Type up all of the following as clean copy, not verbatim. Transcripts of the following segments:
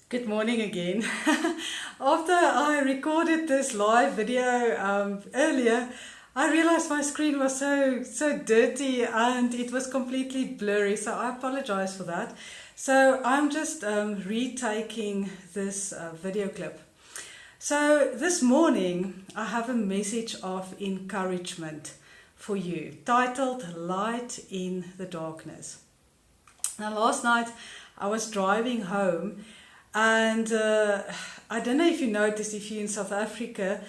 Good morning again. After I recorded this live video earlier, I realized my screen was so dirty and it was completely blurry, so I apologize for that. So I'm just retaking this video clip. So this morning I have a message of encouragement for you, titled Light in the Darkness. Now last night I was driving home and I don't know if you noticed, if you're in South Africa,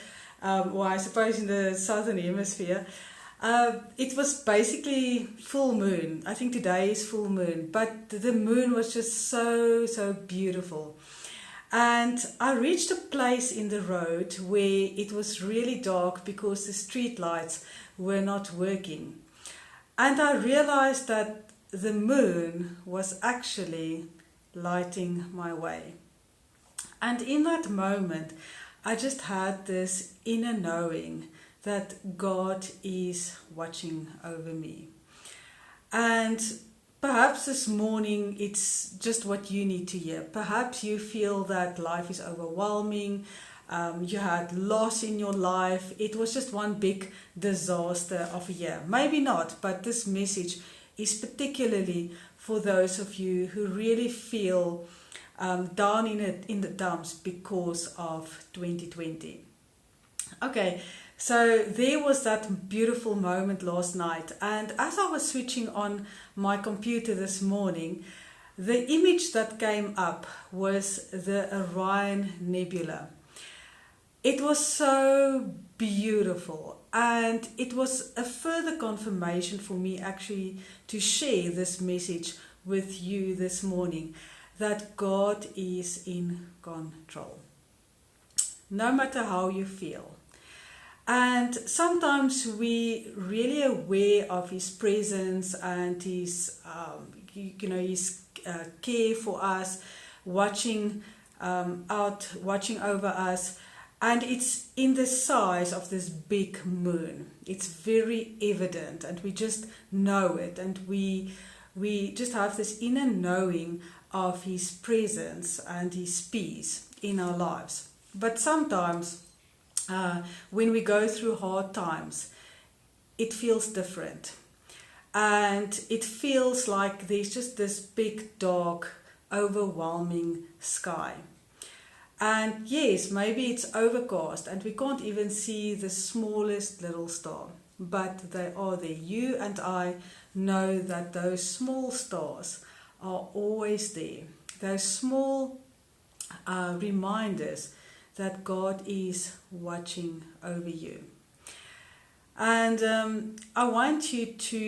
or I suppose in the southern hemisphere, it was basically full moon. I think today is full moon, but the moon was just so beautiful. And I reached a place in the road where it was really dark because the street lights were not working. And I realized that the moon was actually lighting my way. And in that moment, I just had this inner knowing that God is watching over me. And perhaps this morning it's just what you need to hear. Perhaps you feel that life is overwhelming, you had loss in your life, it was just one big disaster of a year. Maybe not, but this message is particularly for those of you who really feel down in the dumps because of 2020. Okay, so there was that beautiful moment last night, and as I was switching on my computer this morning, the image that came up was the Orion Nebula. It was so beautiful, and it was a further confirmation for me actually to share this message with you this morning, that God is in control, no matter how you feel. And sometimes we really aware of His presence and His, His care for us, watching over us. And it's in the size of this big moon. It's very evident, and we just know it, and we just have this inner knowing of His presence and His peace in our lives. But sometimes when we go through hard times, it feels different, and it feels like there's just this big, dark, overwhelming sky. And yes, maybe it's overcast and we can't even see the smallest little star, but they are there. You and I know that those small stars are always there. Those small reminders that God is watching over you. And I want you to,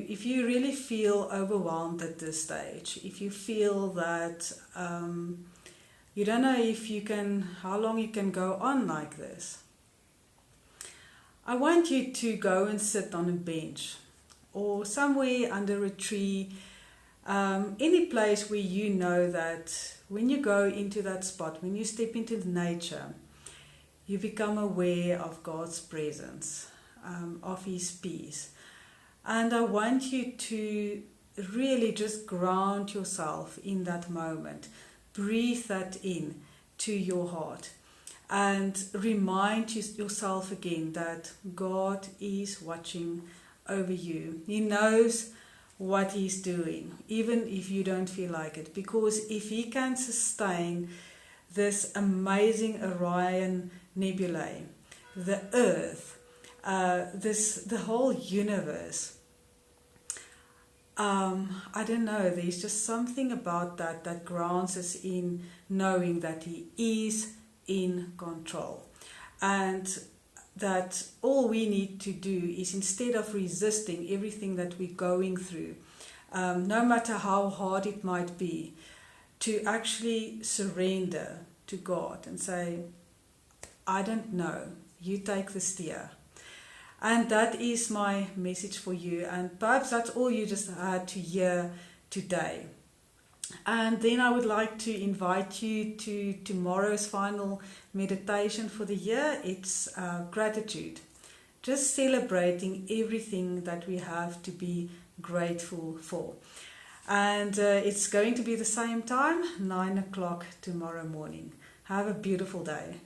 if you really feel overwhelmed at this stage, if you feel that you don't know how long you can go on like this, I want you to go and sit on a bench or somewhere under a tree, any place where you know that when you go into that spot, when you step into nature, you become aware of God's presence, of His peace. And I want you to really just ground yourself in that moment. Breathe that in to your heart and remind yourself again that God is watching over you. He knows what He's doing, even if you don't feel like it, because if He can sustain this amazing Orion Nebulae, the Earth, the whole universe, I don't know, there's just something about that grounds us in knowing that He is in control, and that all we need to do is, instead of resisting everything that we're going through, no matter how hard it might be, to actually surrender to God and say, I don't know, you take the steer. And that is my message for you, and perhaps that's all you just had to hear today. And then I would like to invite you to tomorrow's final meditation for the year. It's gratitude, just celebrating everything that we have to be grateful for. And it's going to be the same time, 9 o'clock tomorrow morning. Have a beautiful day.